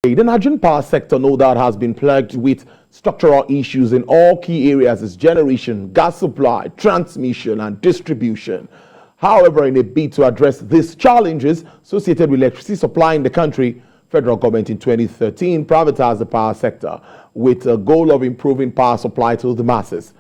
The Nigerian power sector, no doubt, has been plagued with structural issues in all key areas: its generation, gas supply, transmission, and distribution. However, in a bid to address these challenges associated with electricity supply in the country, federal government in 2013 privatized the power sector with a goal of improving power supply to the masses.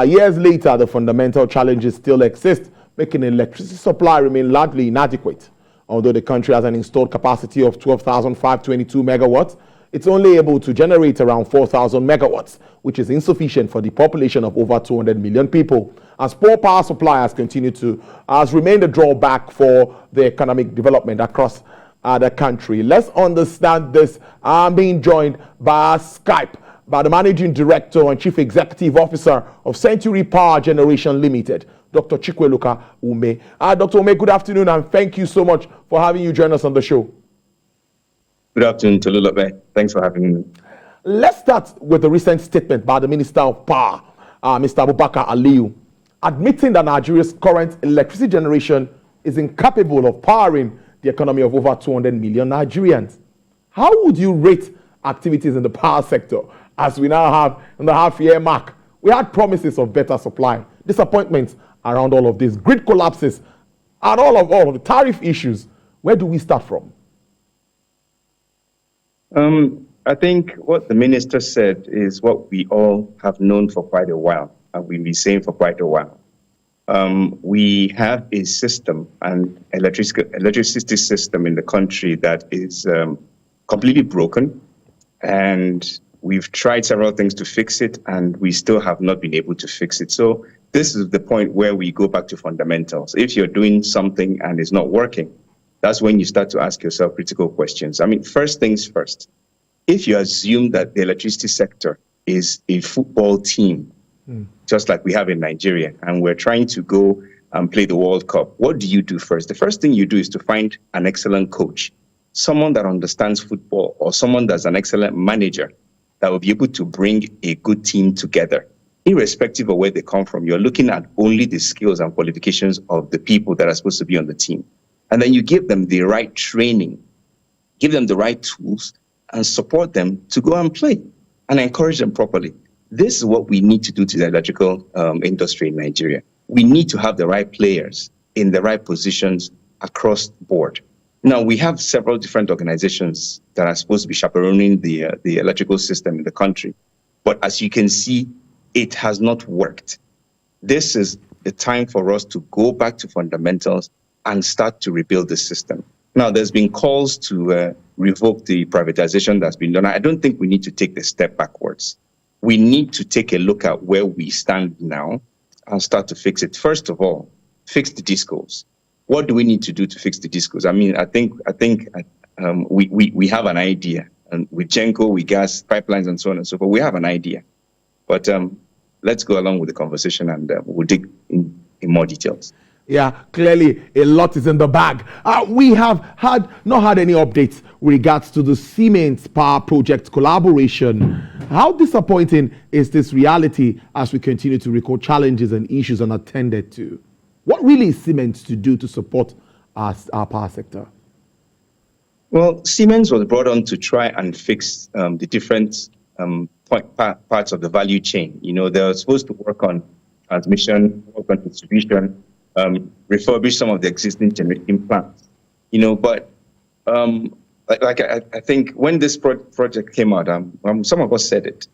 Years later, the fundamental challenges still exist, making electricity supply remain largely inadequate. Although the country has an installed capacity of 12,522 megawatts, it's only able to generate around 4,000 megawatts, which is insufficient for the population of over 200 million people. As poor power supply has remained a drawback for the economic development across the country. Let's understand this. I'm being joined by Skype by the Managing Director and Chief Executive Officer of Century Power Generation Limited, Dr. Chikweluka Ume. Dr. Ume, good afternoon, and thank you so much for having you join us on the show. Good afternoon, Tolulape. Thanks for having me. Let's start with the recent statement by the Minister of Power, Mr. Abubakar Aliyu, admitting that Nigeria's current electricity generation is incapable of powering the economy of over 200 million Nigerians. How would you rate activities in the power sector as we now have in the half-year mark? We had promises of better supply, disappointments around all of this, grid collapses, and all of the tariff issues. Where do we start from? I think what the minister said is what we all have known for quite a while, and we've been saying for quite a while. We have a system, an electricity system in the country that is completely broken, and we've tried several things to fix it, and we still have not been able to fix it. So this is the point where we go back to fundamentals. If you're doing something and it's not working, that's when you start to ask yourself critical questions. I mean, first things first, if you assume that the electricity sector is a football team, just like we have in Nigeria, and we're trying to go and play the World Cup, what do you do first? The first thing you do is to find an excellent coach, someone that understands football, or someone that's an excellent manager that will be able to bring a good team together. Irrespective of where they come from, you're looking at only the skills and qualifications of the people that are supposed to be on the team. And then you give them the right training, give them the right tools, and support them to go and play and encourage them properly. This is what we need to do to the electrical industry in Nigeria. We need to have the right players in the right positions across the board. Now, we have several different organizations that are supposed to be chaperoning the electrical system in the country. But as you can see, it has not worked. This is the time for us to go back to fundamentals and start to rebuild the system. Now, there's been calls to revoke the privatization that's been done. I don't think we need to take the step backwards. We need to take a look at where we stand now and start to fix it. First of all, fix the discos. What do we need to do to fix the discos? I mean, I think we have an idea, and with Genco, with gas pipelines, and so on and so forth, we have an idea. But let's go along with the conversation, and we'll dig in more details. Yeah, clearly a lot is in the bag. We have not had any updates with regards to the Siemens Power Project collaboration. How disappointing is this reality as we continue to record challenges and issues unattended to? What really is Siemens to do to support our power sector? Well, Siemens was brought on to try and fix the different parts of the value chain. You know, they were supposed to work on transmission, work on distribution, refurbish some of the existing generating plants. You know, but I think when this project came out, some of us said it.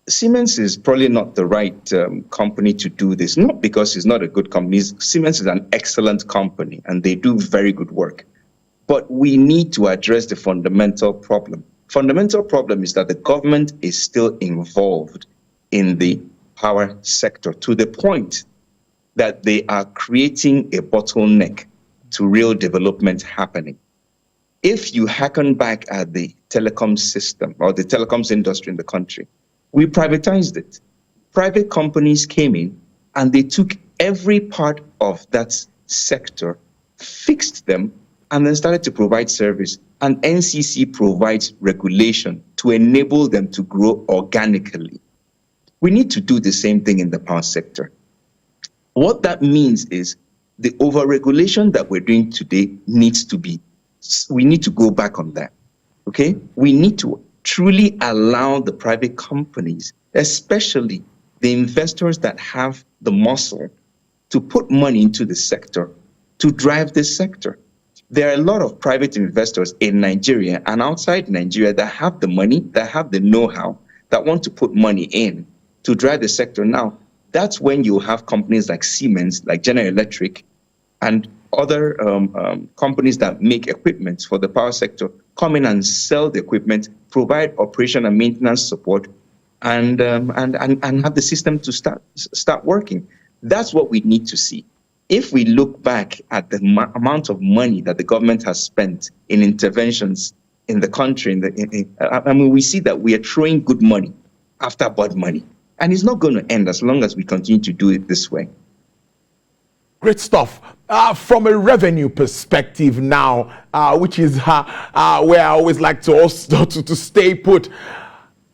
Siemens is probably not the right company to do this, not because it's not a good company. Siemens is an excellent company, and they do very good work. But we need to address the fundamental problem. Fundamental problem is that the government is still involved in the power sector to the point that they are creating a bottleneck to real development happening. If you hearken back at the telecom system or the telecoms industry in the country, we privatized it. Private companies came in and they took every part of that sector, fixed them, and then started to provide service. And NCC provides regulation to enable them to grow organically. We need to do the same thing in the power sector. What that means is the overregulation that we're doing today we need to go back on that. Okay? We need to truly allow the private companies, especially the investors that have the muscle, to put money into the sector, to drive this sector. There are a lot of private investors in Nigeria and outside Nigeria that have the money, that have the know-how, that want to put money in to drive the sector. Now, that's when you have companies like Siemens, like General Electric, and other companies that make equipment for the power sector come in and sell the equipment, provide operation and maintenance support, and have the system to start working. That's what we need to see. If we look back at the amount of money that the government has spent in interventions in the country, we see that we are throwing good money after bad money. And it's not going to end as long as we continue to do it this way. Great stuff. From a revenue perspective now, which is where I always like to also to stay put,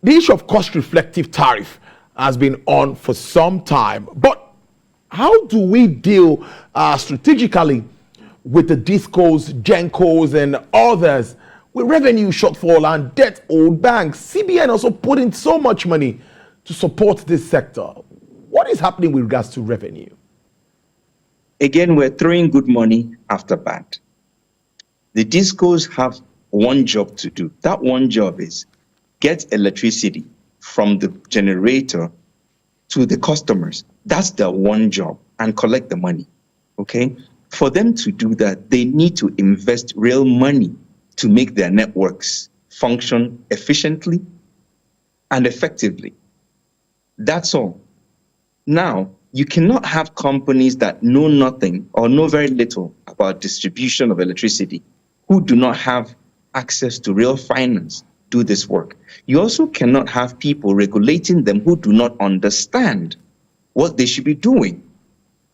the issue of cost-reflective tariff has been on for some time. But how do we deal strategically with the DISCOs, GENCOs, and others with revenue shortfall and debt-owed banks? CBN also put in so much money to support this sector. What is happening with regards to revenue? Again, we're throwing good money after bad. The DISCOs have one job to do. That one job is get electricity from the generator to the customers. That's their one job, and collect the money, okay? For them to do that, they need to invest real money to make their networks function efficiently and effectively. That's all. Now, you cannot have companies that know nothing or know very little about distribution of electricity who do not have access to real finance do this work. You also cannot have people regulating them who do not understand what they should be doing.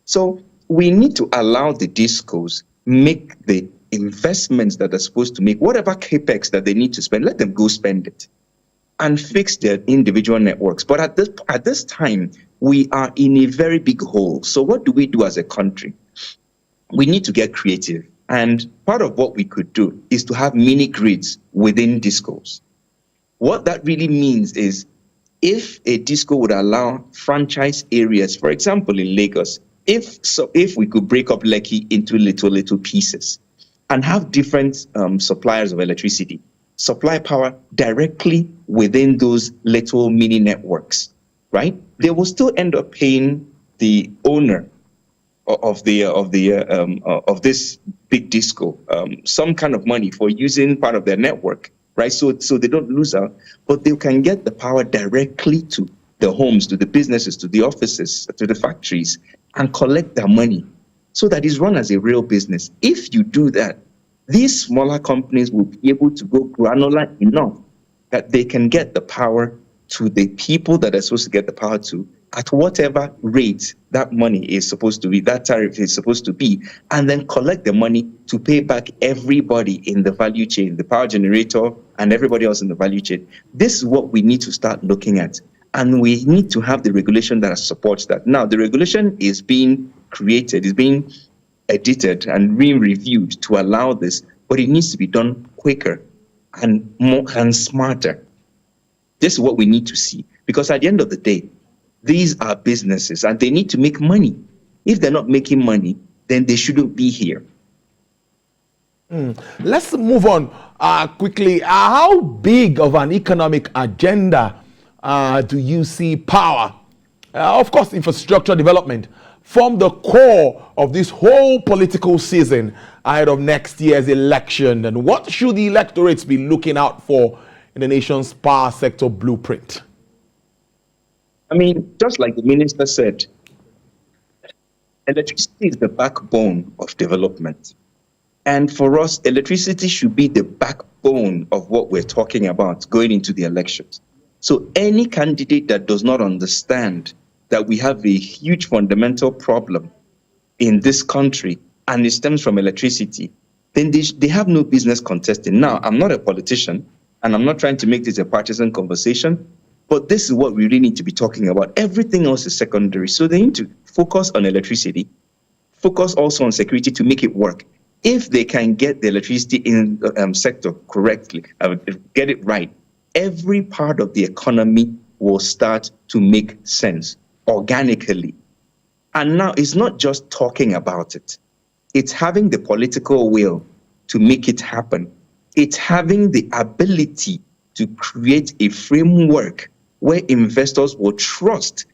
So we need to allow the DISCOs make the investments that they're supposed to make, whatever capex that they need to spend, let them go spend it and fix their individual networks. But at this time, we are in a very big hole. So what do we do as a country? We need to get creative. And part of what we could do is to have mini grids within DISCOs. What that really means is if a DISCO would allow franchise areas, for example, in Lagos, if we could break up Lekki into little pieces and have different suppliers of electricity, supply power directly within those little mini networks, right? They will still end up paying the owner of this big DISCO some kind of money for using part of their network, right? So they don't lose out, but they can get the power directly to the homes, to the businesses, to the offices, to the factories, and collect their money so that it's run as a real business. If you do that, these smaller companies will be able to go granular enough that they can get the power to the people that are supposed to get the power to at whatever rate that money is supposed to be, that tariff is supposed to be, and then collect the money to pay back everybody in the value chain, the power generator and everybody else in the value chain. This is what we need to start looking at. And we need to have the regulation that supports that. Now, the regulation is being created, is being edited and re-reviewed to allow this, but it needs to be done quicker and more and smarter. This is what we need to see, because at the end of the day, these are businesses and they need to make money. If they're not making money, then they shouldn't be here. Let's move on quickly. How big of an economic agenda do you see power, of course, infrastructure development, form the core of this whole political season ahead of next year's election? And what should the electorates be looking out for in the nation's power sector blueprint? I mean, just like the minister said, electricity is the backbone of development. And for us, electricity should be the backbone of what we're talking about going into the elections. So any candidate that does not understand that we have a huge fundamental problem in this country and it stems from electricity, then they have no business contesting. Now, I'm not a politician and I'm not trying to make this a partisan conversation, but this is what we really need to be talking about. Everything else is secondary. So they need to focus on electricity, focus also on security to make it work. If they can get the electricity in sector correctly, get it right, every part of the economy will start to make sense organically. And now it's not just talking about it. It's having the political will to make it happen. It's having the ability to create a framework where investors will trust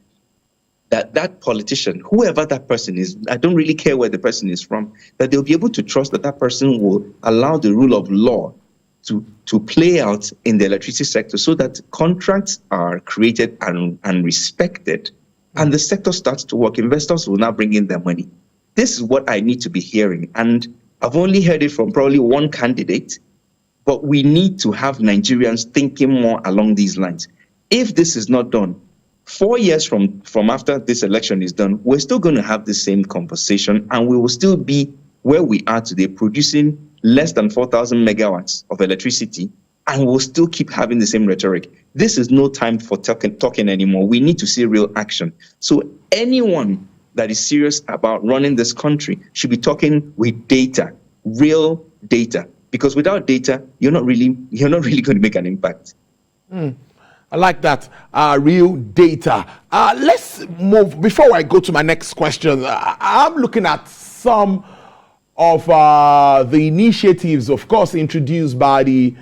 that that politician, whoever that person is, I don't really care where the person is from, that they'll be able to trust that that person will allow the rule of law to play out in the electricity sector so that contracts are created and respected, and the sector starts to work. Investors will now bring in their money. This is what I need to be hearing, and I've only heard it from probably one candidate, but we need to have Nigerians thinking more along these lines. If this is not done, 4 years from after this election is done, we're still going to have the same conversation, and we will still be where we are today, producing less than 4,000 megawatts of electricity, and we'll still keep having the same rhetoric. This is no time for talking anymore. We need to see real action. So anyone that is serious about running this country should be talking with data, real data, because without data, you're not really going to make an impact. I like that, real data. Let's move. Before I go to my next question, I'm looking at some of the initiatives, of course, introduced by the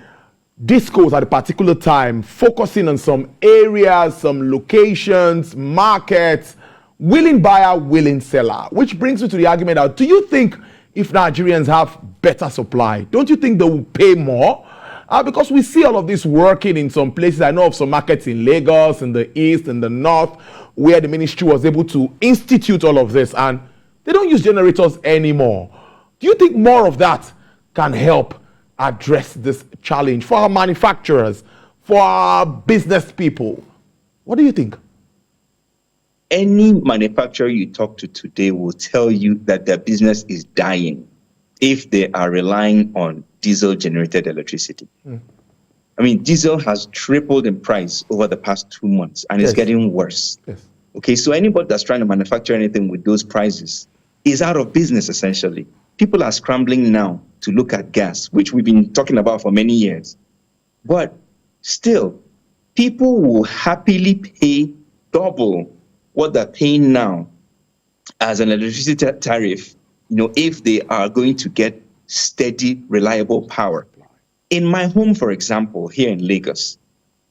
discos at a particular time, focusing on some areas, some locations, markets, willing buyer, willing seller, which brings me to the argument out. Do you think if Nigerians have better supply, don't you think they will pay more? Because we see all of this working in some places. I know of some markets in Lagos, in the east, in the north, where the ministry was able to institute all of this, and they don't use generators anymore. Do you think more of that can help address this challenge for our manufacturers, for our business people? What do you think? Any manufacturer you talk to today will tell you that their business is dying if they are relying on diesel-generated electricity. I mean, diesel has tripled in price over the past 2 months, and it's getting worse. Okay, so anybody that's trying to manufacture anything with those prices is out of business, essentially. People are scrambling now to look at gas, which we've been talking about for many years. But still, people will happily pay double what they're paying now as an electricity tariff, if they are going to get steady, reliable power. In my home, for example, here in Lagos,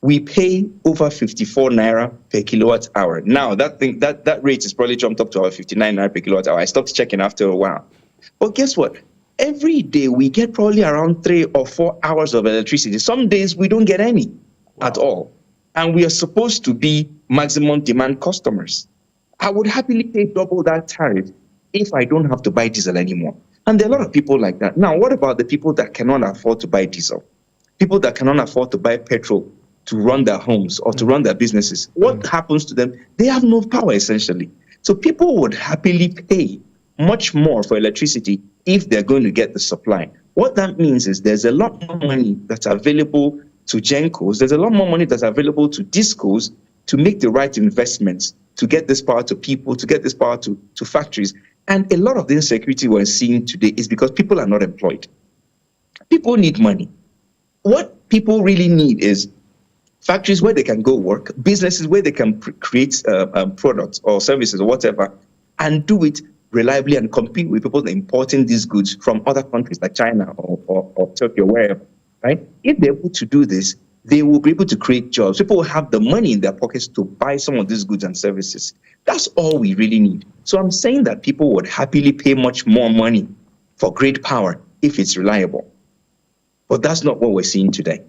we pay over 54 naira per kilowatt hour. Now, that rate is probably jumped up to about 59 naira per kilowatt hour. I stopped checking after a while. But guess what? Every day we get probably around 3 or 4 hours of electricity. Some days we don't get any at all. And we are supposed to be maximum demand customers. I would happily pay double that tariff if I don't have to buy diesel anymore. And there are a lot of people like that. Now, what about the people that cannot afford to buy diesel? People that cannot afford to buy petrol to run their homes or to run their businesses. What happens to them? They have no power, essentially. So people would happily pay much more for electricity if they're going to get the supply. What that means is there's a lot more money that's available to GenCos. There's a lot more money that's available to discos to make the right investments, to get this power to people, to get this power to factories. And a lot of the insecurity we're seeing today is because people are not employed. People need money. What people really need is factories where they can go work, businesses where they can create products or services or whatever, and do it reliably and compete with people importing these goods from other countries like China or Turkey or wherever, right? If they're able to do this, they will be able to create jobs. People will have the money in their pockets to buy some of these goods and services. That's all we really need. So I'm saying that people would happily pay much more money for great power if it's reliable. But that's not what we're seeing today.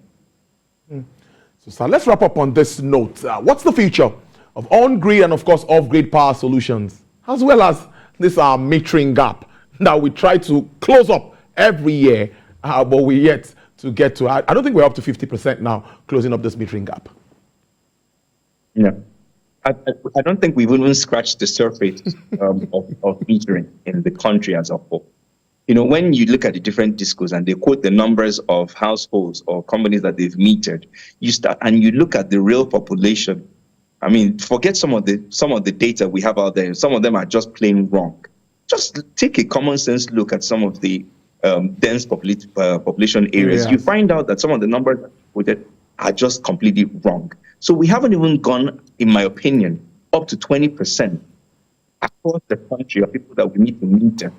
So, sir, let's wrap up on this note. What's the future of on-grid and, of course, off-grid power solutions, as well as this metering gap that we try to close up every year, but we yet to get to? I don't think we're up to 50% now, closing up this metering gap. No. I don't think we've even scratched the surface of metering in the country as a whole. When you look at the different discos and they quote the numbers of households or companies that they've metered, you start and you look at the real population. I mean, forget some of the data we have out there. Some of them are just plain wrong. Just take a common sense look at some of the dense population areas, you find out that some of the numbers quoted are just completely wrong. So we haven't even gone, in my opinion, up to 20% across the country of people that we need to meter.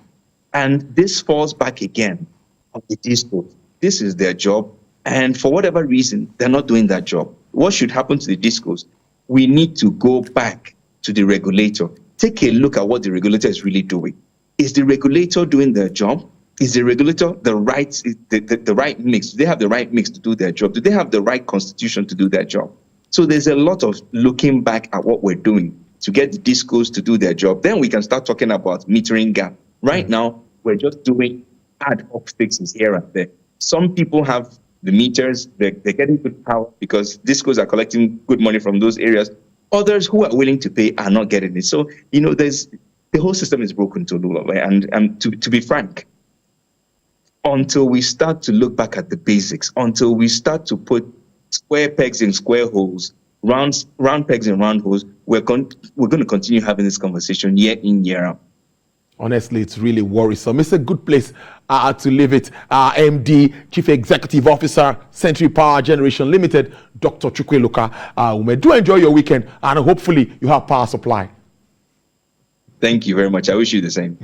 And this falls back again on the discos. This is their job. And for whatever reason, they're not doing that job. What should happen to the discos? We need to go back to the regulator. Take a look at what the regulator is really doing. Is the regulator doing their job? Is the regulator the right mix? Do they have the right mix to do their job? Do they have the right constitution to do their job? So there's a lot of looking back at what we're doing to get the discos to do their job. Then we can start talking about metering gap. Right now, we're just doing ad hoc fixes here and there. Some people have the meters, they're getting good power because discos are collecting good money from those areas. Others who are willing to pay are not getting it. So, the whole system is broken, Tolu. And to be frank, until we start to look back at the basics, until we start to put square pegs in square holes, round pegs in round holes, we're going to continue having this conversation year in, year out. Honestly, it's really worrisome. It's a good place to leave it. MD, Chief Executive Officer, Century Power Generation Limited, Dr. Chukwueloka. Do enjoy your weekend, and hopefully you have power supply. Thank you very much. I wish you the same.